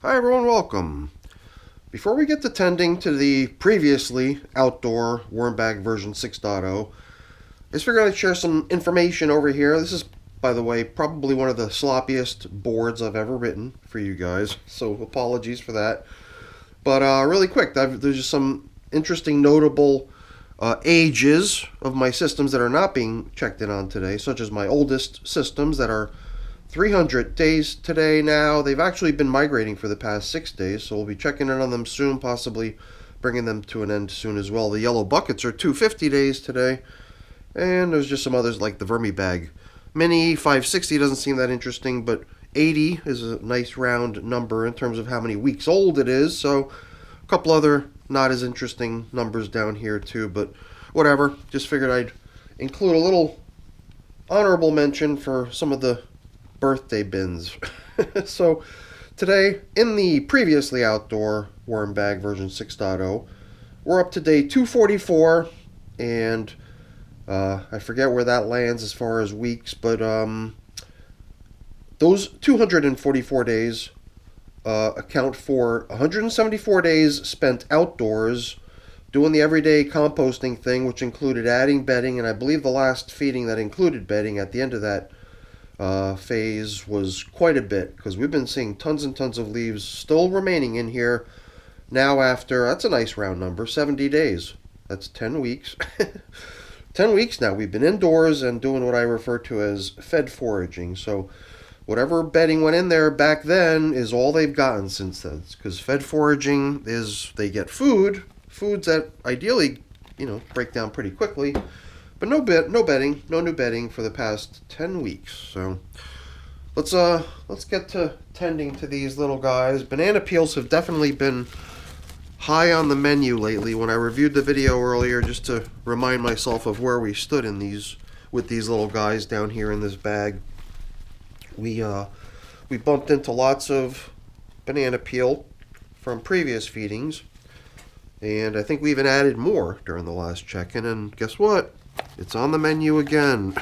Hi everyone, welcome. Before we get to tending to the previously outdoor worm bag version 6.0, I just figured I'd share some information over here. This is, by the way, probably one of the sloppiest boards I've ever written for you guys, so apologies for that. But really quick, there's just some interesting, notable ages of my systems that are not being checked in on today, such as my oldest systems that are 300 days today now. They've actually been migrating for the past 6 days, so we'll be checking in on them soon, possibly bringing them to an end soon as well. The yellow buckets are 250 days today, and there's just some others like the Vermibag Mini 560 doesn't seem that interesting, but 80 is a nice round number in terms of how many weeks old it is, so a couple other not as interesting numbers down here too, but whatever. Just figured I'd include a little honorable mention for some of the birthday bins. So today, in the previously outdoor worm bag version 6.0, we're up to day 244, and I forget where that lands as far as weeks, but those 244 days account for 174 days spent outdoors doing the everyday composting thing, which included adding bedding, and I believe the last feeding that included bedding at the end of that phase was quite a bit, because we've been seeing tons and tons of leaves still remaining in here now after, that's a nice round number, 70 days. That's 10 weeks. 10 weeks now we've been indoors and doing what I refer to as fed foraging. So whatever bedding went in there back then is all they've gotten since then, because fed foraging is they get foods that ideally, break down pretty quickly. But no bedding, no new bedding for the past 10 weeks. So let's get to tending to these little guys. Banana peels have definitely been high on the menu lately. When I reviewed the video earlier, just to remind myself of where we stood in these with these little guys down here in this bag, we bumped into lots of banana peel from previous feedings, and I think we even added more during the last check-in. And guess what? It's on the menu again.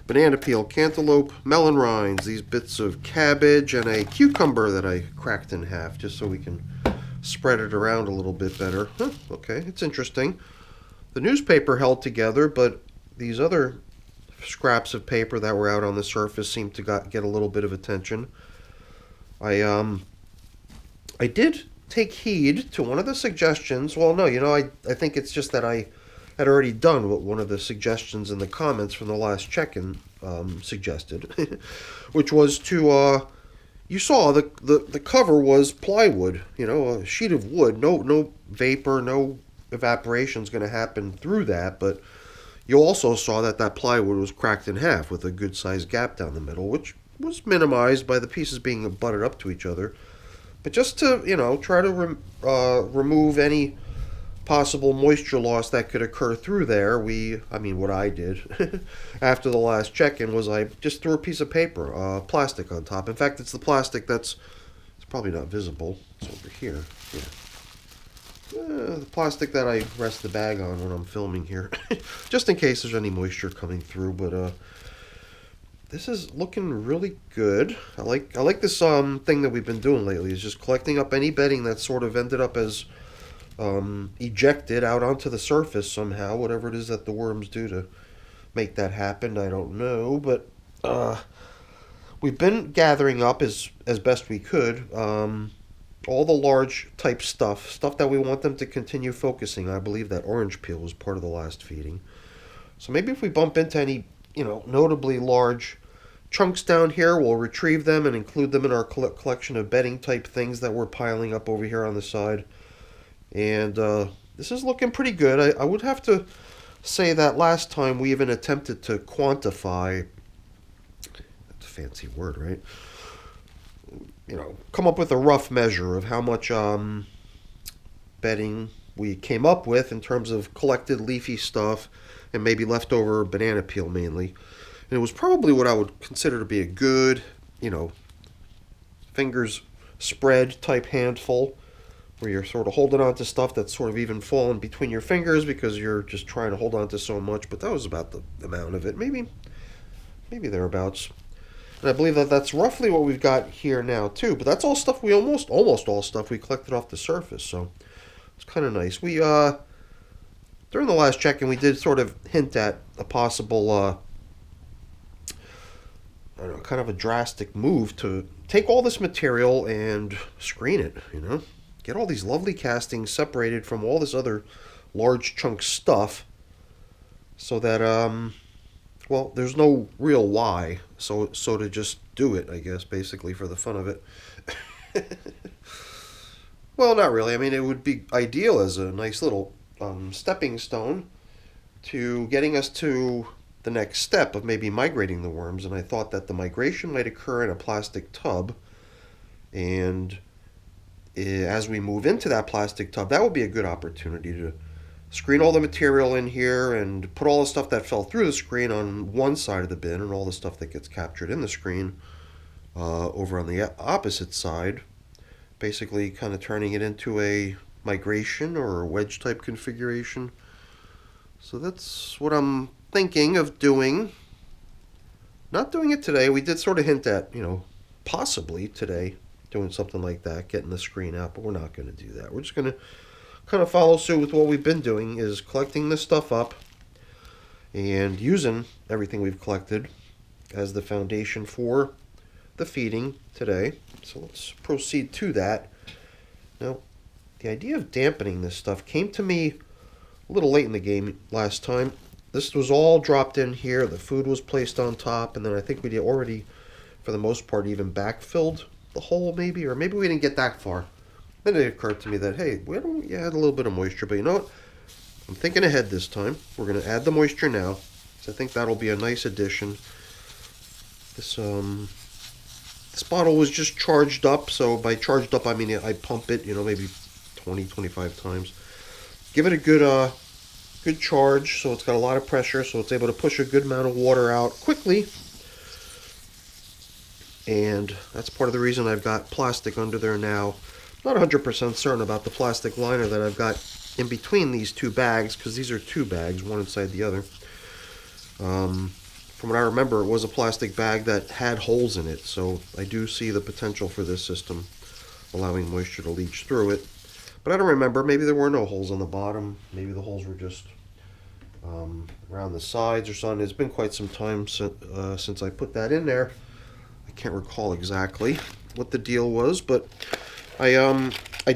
Banana peel, cantaloupe, melon rinds, these bits of cabbage, and a cucumber that I cracked in half just so we can spread it around a little bit better. Okay, it's interesting. The newspaper held together, but these other scraps of paper that were out on the surface seem to get a little bit of attention. I did take heed to one of the suggestions. Well, no, I think it's just that I had already done what one of the suggestions in the comments from the last check-in suggested, which was to, you saw the cover was plywood, a sheet of wood. No vapor, no evaporation is going to happen through that, but you also saw that plywood was cracked in half with a good-sized gap down the middle, which was minimized by the pieces being butted up to each other. But just to, try to remove any possible moisture loss that could occur through there, what I did after the last check-in was I just threw a piece of paper, plastic on top. In fact, it's the plastic it's probably not visible. It's over here. Yeah. The plastic that I rest the bag on when I'm filming here, just in case there's any moisture coming through. But this is looking really good. I like this thing that we've been doing lately, is just collecting up any bedding that sort of ended up as ejected out onto the surface somehow. Whatever it is that the worms do to make that happen, I don't know. But we've been gathering up as best we could all the large type stuff that we want them to continue focusing. I believe that orange peel was part of the last feeding. So maybe if we bump into any, notably large chunks down here, we'll retrieve them and include them in our collection of bedding type things that we're piling up over here on the side. And this is looking pretty good. I would have to say that last time we even attempted to quantify, that's a fancy word, right? Come up with a rough measure of how much bedding we came up with in terms of collected leafy stuff and maybe leftover banana peel mainly. And it was probably what I would consider to be a good, fingers spread type handful, where you're sort of holding on to stuff that's sort of even fallen between your fingers because you're just trying to hold on to so much. But that was about the amount of it. Maybe thereabouts. And I believe that that's roughly what we've got here now too. But that's all stuff we almost all stuff we collected off the surface. So it's kind of nice. We during the last check-in we did sort of hint at a possible I don't know, kind of a drastic move to take all this material and screen it, you know? Get all these lovely castings separated from all this other large chunk stuff so that well, there's no real why. So to just do it, I guess, basically for the fun of it. Well, not really. I mean, it would be ideal as a nice little stepping stone to getting us to the next step of maybe migrating the worms. And I thought that the migration might occur in a plastic tub. And as we move into that plastic tub, that would be a good opportunity to screen all the material in here and put all the stuff that fell through the screen on one side of the bin and all the stuff that gets captured in the screen over on the opposite side, basically kind of turning it into a migration or a wedge type configuration. So that's what I'm thinking of doing. Not doing it today. We did sort of hint at, you know, possibly today doing something like that, getting the screen out, but we're not going to do that. We're just going to kind of follow suit with what we've been doing, is collecting this stuff up and using everything we've collected as the foundation for the feeding today. So let's proceed to that. Now, the idea of dampening this stuff came to me a little late in the game last time. This was all dropped in here. The food was placed on top, and then I think we already, for the most part, even backfilled the hole maybe, or maybe we didn't get that far. Then it occurred to me that, hey, why don't we add a little bit of moisture? But you know what? I'm thinking ahead this time. We're going to add the moisture now. So I think that'll be a nice addition. This bottle was just charged up. So by charged up, I mean I pump it, you know, maybe 20, 25 times. Give it a good charge, so it's got a lot of pressure, so it's able to push a good amount of water out quickly. And that's part of the reason I've got plastic under there now. Not 100% certain about the plastic liner that I've got in between these two bags, because these are two bags, one inside the other. From what I remember, it was a plastic bag that had holes in it, so I do see the potential for this system allowing moisture to leach through it. But I don't remember. Maybe there were no holes on the bottom. Maybe the holes were just around the sides or something. It's been quite some time since I put that in there. I can't recall exactly what the deal was, but I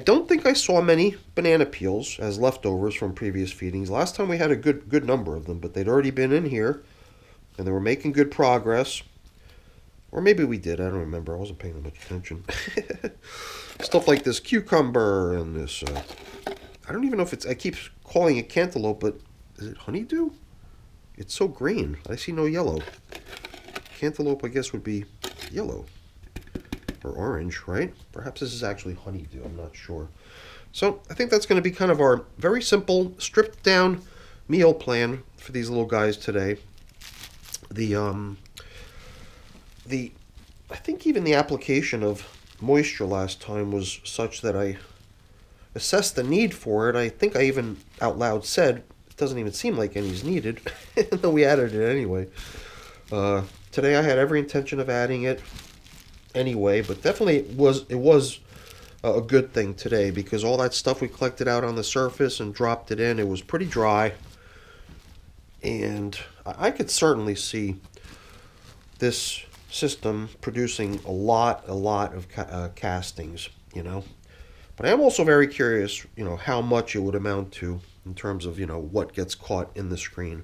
don't think I saw many banana peels as leftovers from previous feedings. Last time we had a good number of them, but they'd already been in here, and they were making good progress. Or maybe we did. I don't remember. I wasn't paying that much attention. Stuff like this cucumber and this, I don't even know if it's, I keep calling it cantaloupe, but is it honeydew? It's so green. I see no yellow. Cantaloupe, I guess, would be yellow or orange, right? Perhaps this is actually honeydew. I'm not sure. So I think that's going to be kind of our very simple, stripped down meal plan for these little guys today. I think even the application of moisture last time was such that I assessed the need for it. I think I even out loud said it doesn't even seem like any's needed, though we added it anyway. Today I had every intention of adding it anyway, but definitely it was a good thing today, because all that stuff we collected out on the surface and dropped it in, it was pretty dry, and I could certainly see this system producing a lot of castings, you know. But I am also very curious, you know, how much it would amount to in terms of, you know, what gets caught in the screen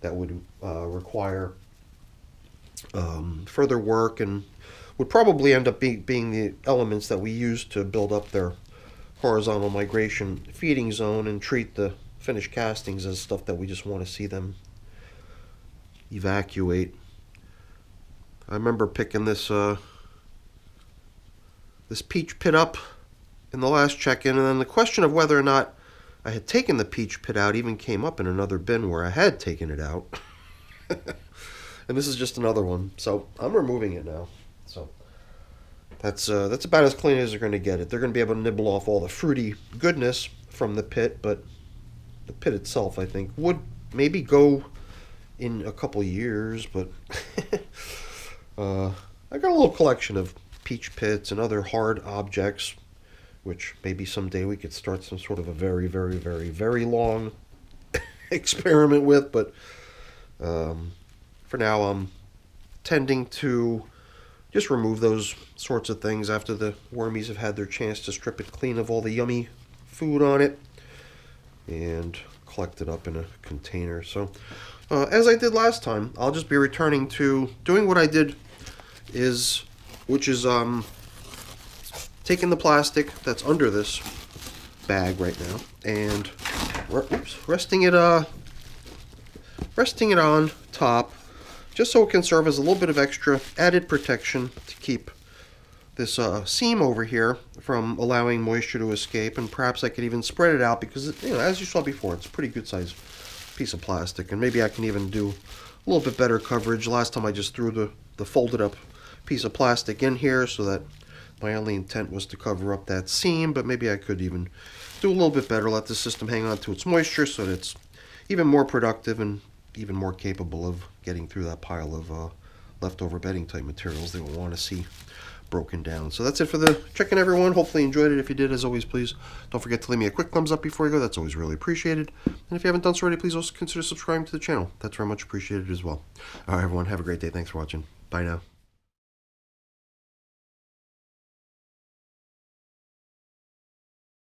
that would require further work, and would probably end up being the elements that we use to build up their horizontal migration feeding zone and treat the finished castings as stuff that we just want to see them evacuate. I remember picking this this peach pit up in the last check-in, and then the question of whether or not I had taken the peach pit out even came up in another bin where I had taken it out. And this is just another one, so I'm removing it now. So that's about as clean as they're going to get it. They're going to be able to nibble off all the fruity goodness from the pit, but the pit itself, I think, would maybe go in a couple years, but I got a little collection of peach pits and other hard objects, which maybe someday we could start some sort of a very, very, very, very long experiment with. But for now, I'm tending to just remove those sorts of things after the wormies have had their chance to strip it clean of all the yummy food on it and collect it up in a container. So as I did last time, I'll just be returning to doing what I did, which is taking the plastic that's under this bag right now and resting it on top, just so it can serve as a little bit of extra added protection to keep this seam over here from allowing moisture to escape. And perhaps I could even spread it out because, as you saw before, it's a pretty good size piece of plastic, and maybe I can even do a little bit better coverage. Last time I just threw the folded up piece of plastic in here, so that my only intent was to cover up that seam, but maybe I could even do a little bit better, let the system hang on to its moisture so that it's even more productive and even more capable of getting through that pile of leftover bedding type materials that we'll want to see broken down. So that's it for the check-in, everyone. Hopefully you enjoyed it. If you did, as always, please don't forget to leave me a quick thumbs up before you go. That's always really appreciated. And if you haven't done so already, please also consider subscribing to the channel. That's very much appreciated as well. All right, everyone, have a great day. Thanks for watching. Bye now.